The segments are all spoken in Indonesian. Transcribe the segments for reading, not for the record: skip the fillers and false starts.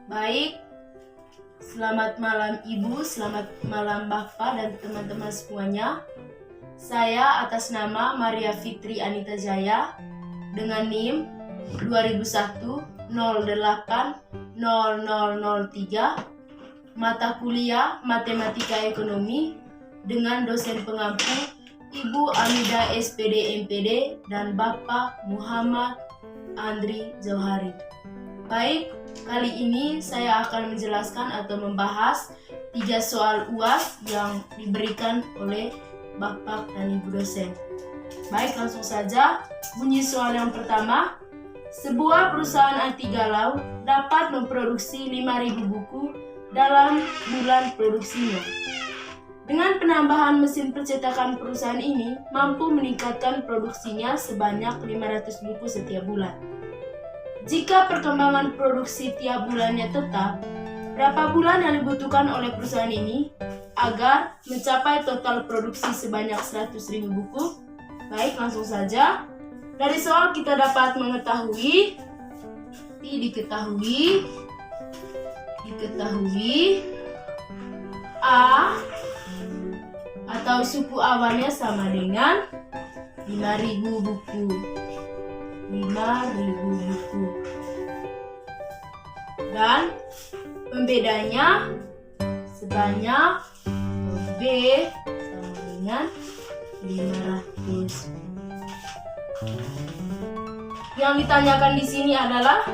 Baik, selamat malam Ibu, selamat malam Bapak dan teman-teman semuanya. Saya atas nama Maria Fitri Anita Jaya dengan NIM 2001 08 0003, mata kuliah Matematika Ekonomi dengan dosen pengampu Ibu Amida SPD MPD dan Bapak Muhammad Andri Jauhari. Baik, kali ini saya akan menjelaskan atau membahas 3 soal UAS yang diberikan oleh Bapak dan Ibu dosen. Baik, langsung saja. Bunyi soal yang pertama. Sebuah perusahaan anti galau dapat memproduksi 5.000 buku dalam bulan produksinya. Dengan penambahan mesin percetakan perusahaan ini mampu meningkatkan produksinya sebanyak 500 buku setiap bulan. Jika perkembangan produksi tiap bulannya tetap, berapa bulan yang dibutuhkan oleh perusahaan ini agar mencapai total produksi sebanyak 100.000 buku? Baik, langsung saja. Dari soal kita dapat mengetahui, diketahui A atau suku awalnya sama dengan 5.000 buku. 5.000 buku. Dan pembedanya sebanyak B sama dengan 500. Yang ditanyakan di sini adalah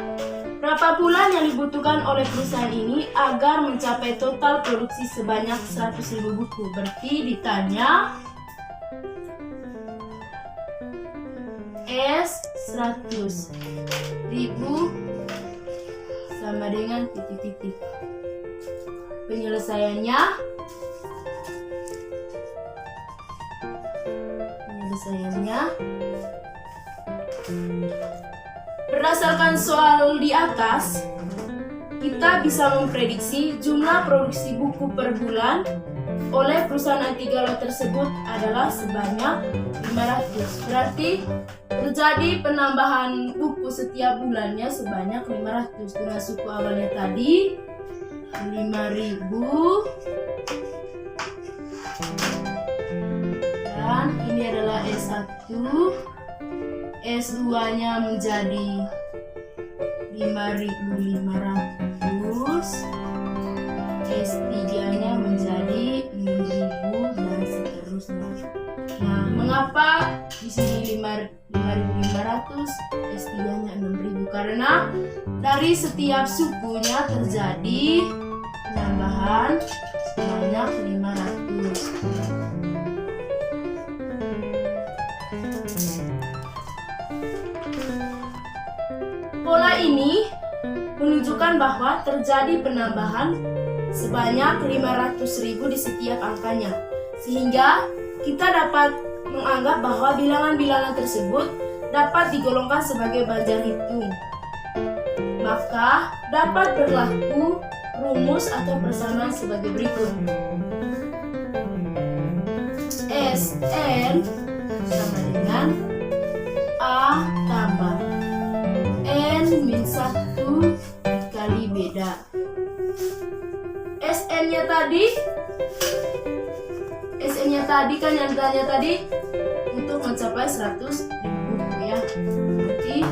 berapa bulan yang dibutuhkan oleh perusahaan ini agar mencapai total produksi sebanyak 100.000 buku. Berarti ditanya S 100.000 sama dengan titik-titik. Penyelesaiannya berdasarkan soal di atas, kita bisa memprediksi jumlah produksi buku per bulan oleh perusahaan anti galau tersebut adalah sebanyak 500. Berarti terjadi penambahan buku setiap bulannya sebanyak 500 dengan suku awalnya tadi 5.000 dan ini adalah S1, S2 nya menjadi 5.500, S3 nya menjadi 6.000 dan seterusnya. Nah, mengapa di sini 5.500, S3 nya 6.000? Karena dari setiap sukunya terjadi penambahan sebanyak 500. Pola ini menunjukkan bahwa terjadi penambahan sebanyak 500.000 di setiap angkanya, sehingga kita dapat menganggap bahwa bilangan-bilangan tersebut dapat digolongkan sebagai banjar hitung. Maka dapat berlaku rumus atau persamaan sebagai berikut. Sn sama dengan A tambah N min 1 kali beda. Sn-nya tadi kan yang ditanya tadi untuk mencapai 100.000 ya. Berarti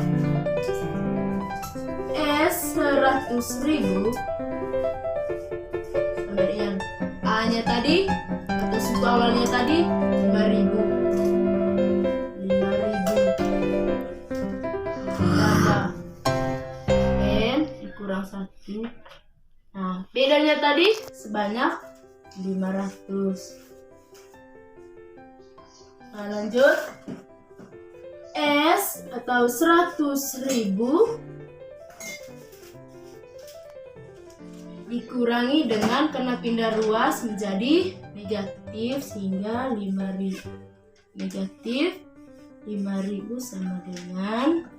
S 100.000 sama dengan A-nya tadi atau suku awalnya tadi 5.000. Tambah N dikurang 1. Nah, bedanya tadi sebanyak 500. Nah, lanjut. S atau 100.000 dikurangi dengan karena pindah ruas menjadi negatif sehingga 5.000. Negatif 5.000 sama dengan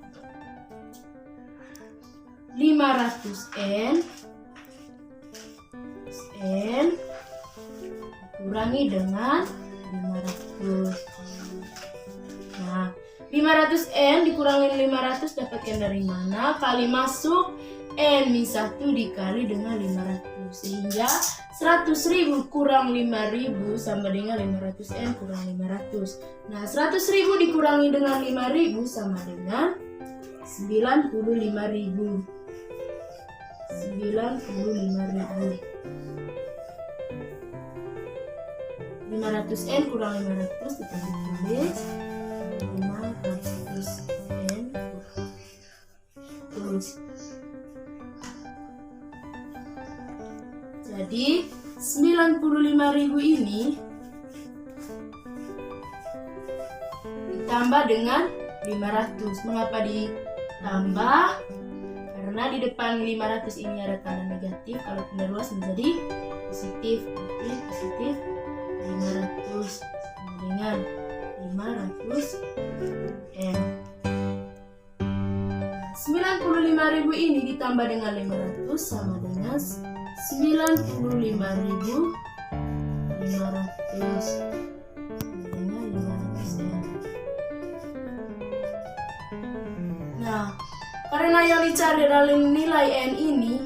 500N dikurangi dengan 500. Nah, 500N dikurangi 500 dapatkan dari mana? Kali masuk N min 1 dikali dengan 500. Sehingga 100.000 kurang 5.000 sama dengan 500N kurang 500. Nah, 100.000 dikurangi dengan 5.000 sama dengan 95.000. 95.000. 500N kurang 500 kita tulis 500N terus. Jadi 95.000 ini ditambah dengan 500. Mengapa ditambah? Karena di depan 500 ini ada tanda negatif. Kalau tanda luas menjadi positif. Oke, positif 500 sama dengan 500 N. 95.000 ini ditambah dengan 500 sama dengan 95.500 dengan 500 N. Nah, karena yang dicari adalah nilai N ini,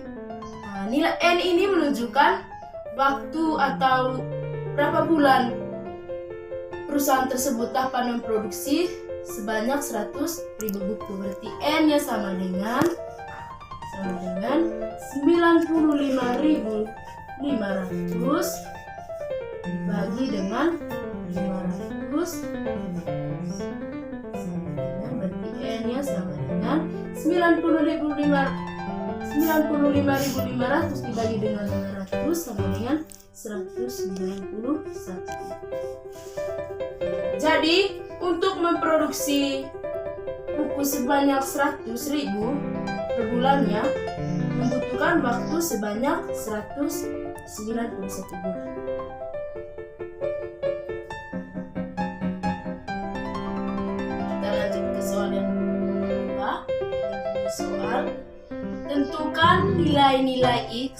nilai N ini menunjukkan waktu atau berapa bulan perusahaan tersebut dapat memproduksi sebanyak 100.000 buku. Berarti N-nya sama dengan 95.500 dibagi dengan 500 berarti N-nya sama dengan 95.500 dibagi dengan 500 sama dengan 191. Jadi untuk memproduksi buku sebanyak 100.000 per bulannya membutuhkan waktu sebanyak 191 bulan. Kita lanjut ke soal yang kedua. Soal, tentukan nilai-nilai X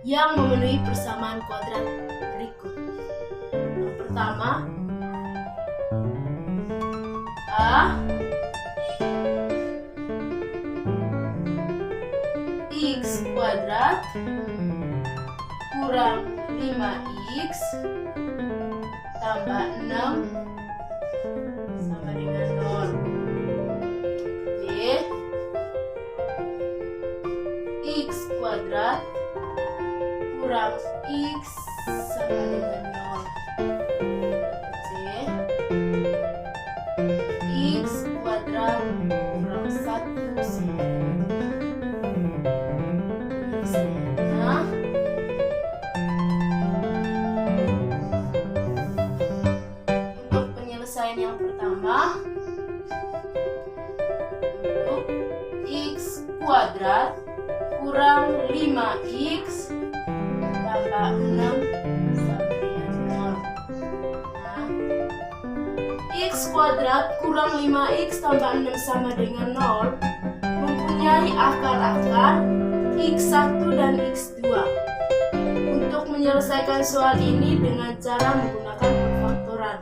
yang memenuhi persamaan kuadrat berikut. Yang pertama, A X kuadrat kurang 5X tambah 6 sama dengan 0. B X kuadrat kurang X sama dengan 0. C X kuadrat kurang 1 sama dengan untuk penyelesaian yang pertama, untuk X kuadrat kurang 5X tambah 6 sama dengan 0. X kuadrat kurang 5X tambah 6 sama dengan 0 mempunyai akar-akar X1 dan X2. Untuk menyelesaikan soal ini dengan cara menggunakan pemfaktoran,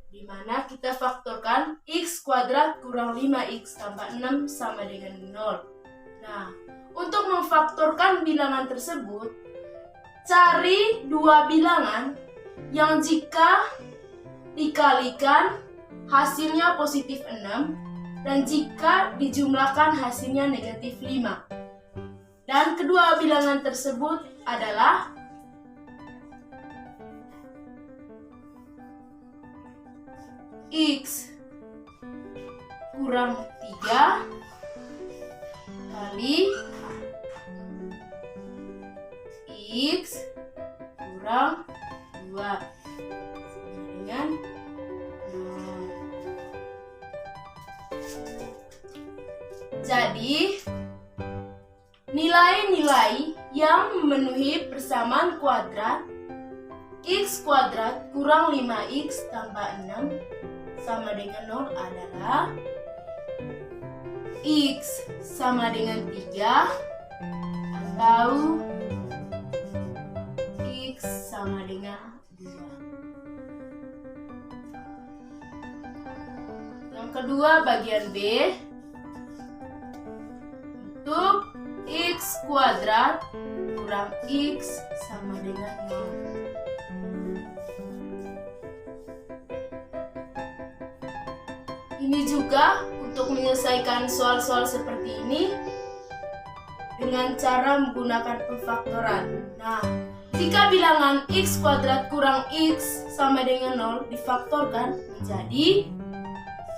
di mana kita faktorkan X kuadrat kurang 5X tambah 6 sama dengan 0. Nah, untuk memfaktorkan bilangan tersebut, cari dua bilangan yang jika dikalikan hasilnya positif 6 dan jika dijumlahkan hasilnya negatif 5. Dan kedua bilangan tersebut adalah X kurang 3 kali X kurang 2 sama dengan 0. Jadi nilai-nilai yang memenuhi persamaan kuadrat X kuadrat kurang 5X tambah 6 sama dengan 0 adalah X sama dengan 3 atau X sama dengan 2. Yang kedua, bagian B. Untuk X kuadrat kurang X sama dengan 0. Ini juga untuk menyelesaikan soal-soal seperti ini dengan cara menggunakan pemfaktoran. Nah, jika bilangan X kuadrat kurang X sama dengan 0 difaktorkan menjadi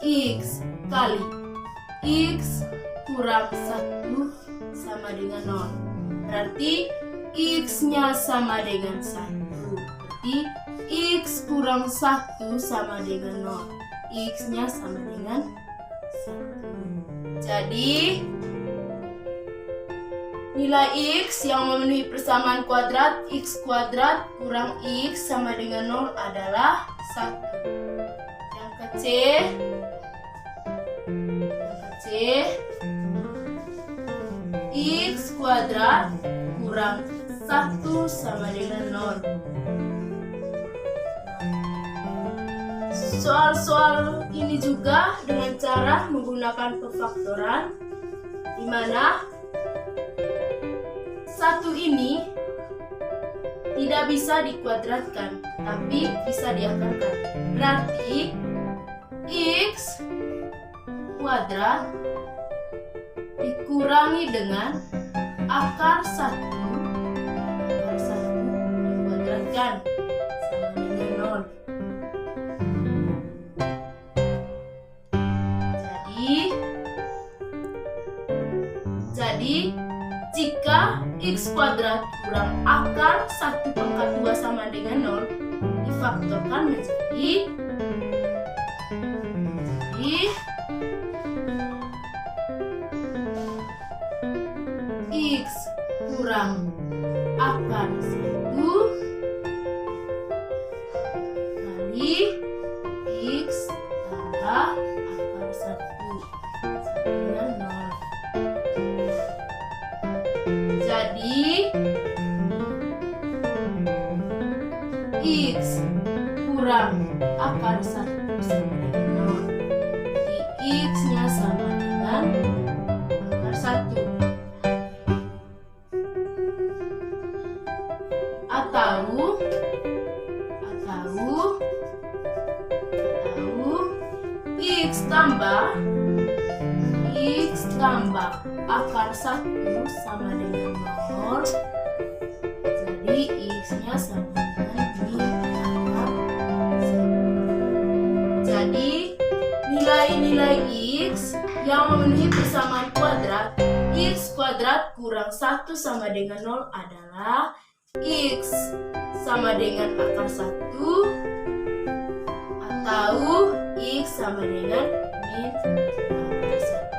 X kali X kurang 1 sama dengan 0. Berarti X-nya sama dengan 1. Berarti X kurang 1 sama dengan 0. X-nya sama dengan 1. Jadi nilai X yang memenuhi persamaan kuadrat X kuadrat kurang X sama dengan 0 adalah 1. Yang ke C X kuadrat kurang 1 sama dengan 0. Soal-soal ini juga dengan cara menggunakan pemfaktoran, di mana 1 ini tidak bisa dikuadratkan, tapi bisa diakarkan. Berarti X kuadrat dikurangi dengan akar 1 dikuadratkan sama dengan 0. Jadi jika X kuadrat kurang akar 1 pangkat 2 sama dengan 0 difaktorkan menjadi X kurang akar 1 kali X tambah akar 1 sama dengan 0. Jadi X kurang akar 1 sama dengan 0. Jadi X-nya sama dengan akar 1. Atau X tambah akar 1 sama dengan 0. Jadi X-nya sama dengan akar 1. Jadi nilai-nilai X yang memenuhi persamaan kuadrat X kuadrat kurang 1 sama dengan 0 adalah X sama dengan akar 1 atau X sama dengan min akar 1.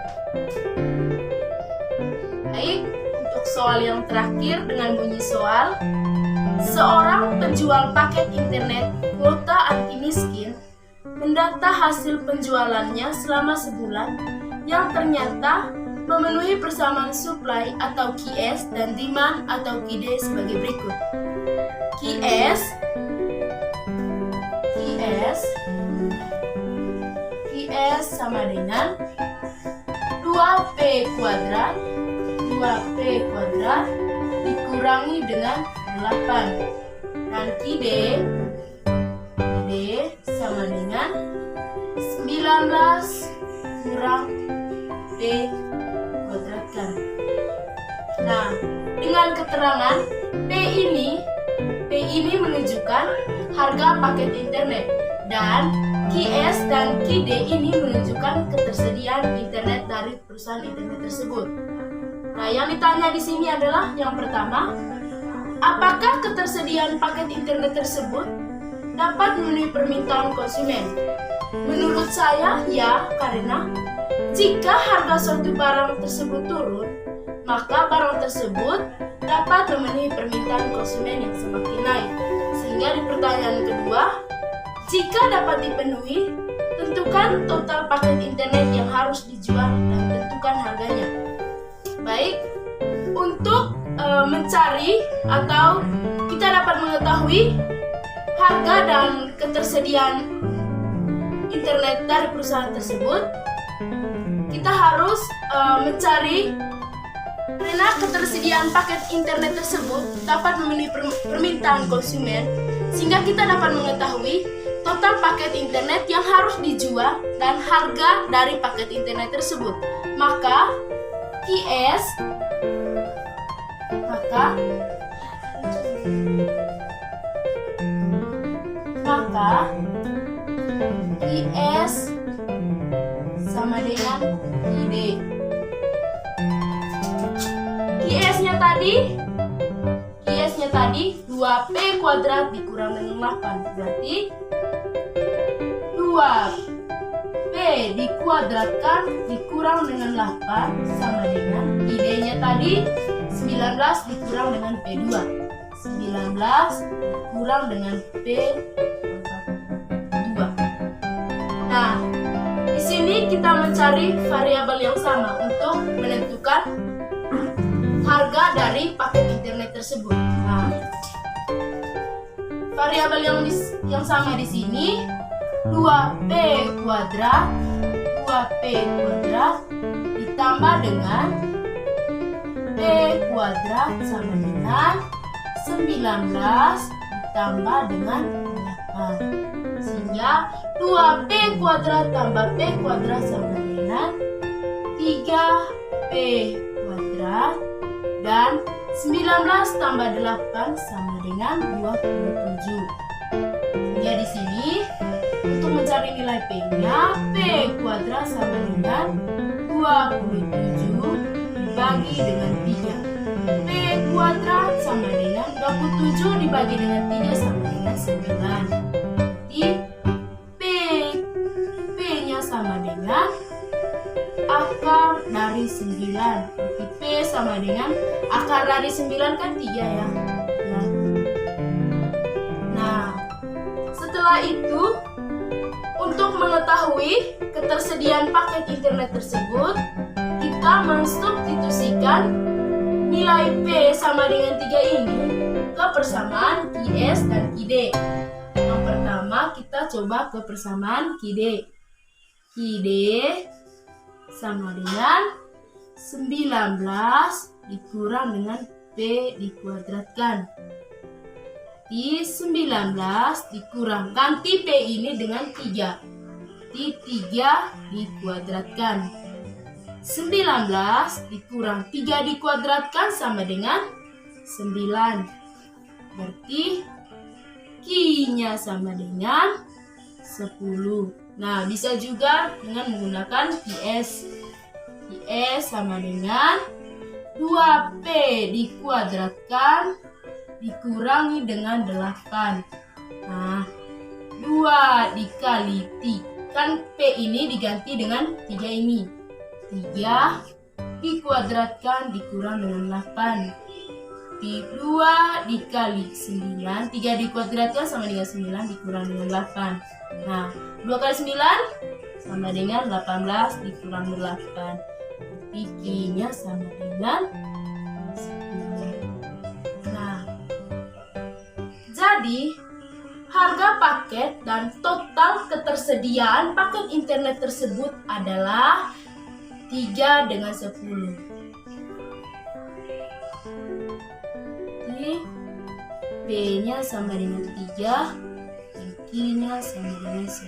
Baik, untuk soal yang terakhir dengan bunyi soal, seorang penjual paket internet kuota anti miskin mendata hasil penjualannya selama sebulan yang ternyata memenuhi persamaan supply atau QS dan demand atau QD sebagai berikut. QS sama dengan 2P kuadrat dikurangi dengan 8 dan QD sama dengan 19 kurang P kuadratkan. Nah, dengan keterangan P ini menunjukkan harga paket internet dan QS dan QD ini menunjukkan ketersediaan internet dari perusahaan internet tersebut. Nah, yang ditanya di sini adalah yang pertama, apakah ketersediaan paket internet tersebut dapat memenuhi permintaan konsumen? Menurut saya, ya, karena jika harga suatu barang tersebut turun, maka barang tersebut dapat memenuhi permintaan konsumen yang semakin naik. Sehingga di pertanyaan kedua, jika dapat dipenuhi, tentukan total paket internet yang harus dijual dan tentukan harganya. Baik, untuk mencari atau kita dapat mengetahui harga dan ketersediaan internet dari perusahaan tersebut, kita harus mencari Karena ketersediaan paket internet tersebut dapat memenuhi permintaan konsumen, sehingga kita dapat mengetahui total paket internet yang harus dijual dan harga dari paket internet tersebut. Maka QS sama dengan ID. QS-nya tadi 2P kuadrat dikurang dengan 8. Berarti 2P dikuadratkan dikurang dengan 8 sama dengan ID-nya tadi 19 dikurang dengan P2. 19 dikurang dengan P2. Nah, di sini kita mencari variabel yang sama untuk menentukan harga dari paket internet tersebut. Nah, variabel yang sama di sini 2P kuadrat ditambah dengan P kuadrat sama dengan 19 ditambah dengan 8. Sehingga 2P kuadrat tambah P kuadrat sama dengan 3P kuadrat dan 19 tambah 8 sama dengan 27. Sehingga di sini untuk mencari nilai P-nya, P kuadrat sama dengan 27 dibagi dengan 3. P kuadrat sama dengan 27 dibagi dengan 3 sama dengan 9. Jadi P-nya sama dengan akar dari 9. Jadi P sama dengan akar dari 9 kan 3 ya. Nah, setelah itu untuk mengetahui ketersediaan paket internet tersebut, kita mensubstitusikan nilai P sama dengan 3 ini ke persamaan QS dan QD. Yang pertama kita coba ke persamaan QD. QD sama dengan 19 dikurang dengan P dikuadratkan. Di 19 dikurang, ganti P ini dengan 3. Di 3 dikuadratkan. 19 dikurang 3 dikuadratkan sama dengan 9. Berarti Q-nya sama dengan 10. Nah, bisa juga dengan menggunakan QS. QS sama dengan 2P dikuadratkan dikurangi dengan 8. Nah, 2 dikali 3. Kan P ini diganti dengan 3 ini. 3 dikuadratkan dikurang dengan 8. 2 dikali 9. 3 dikuadratkan sama dengan 9 dikurang dengan 8. Nah, 2 kali 9 sama dengan 18 dikurang dengan 8. Q-nya sama dengan 9. Nah, jadi harga paket dan total ketersediaan paket internet tersebut adalah 3 dengan 10. Jadi P-nya sama dengan 3 dan Q-nya sama dengan 10.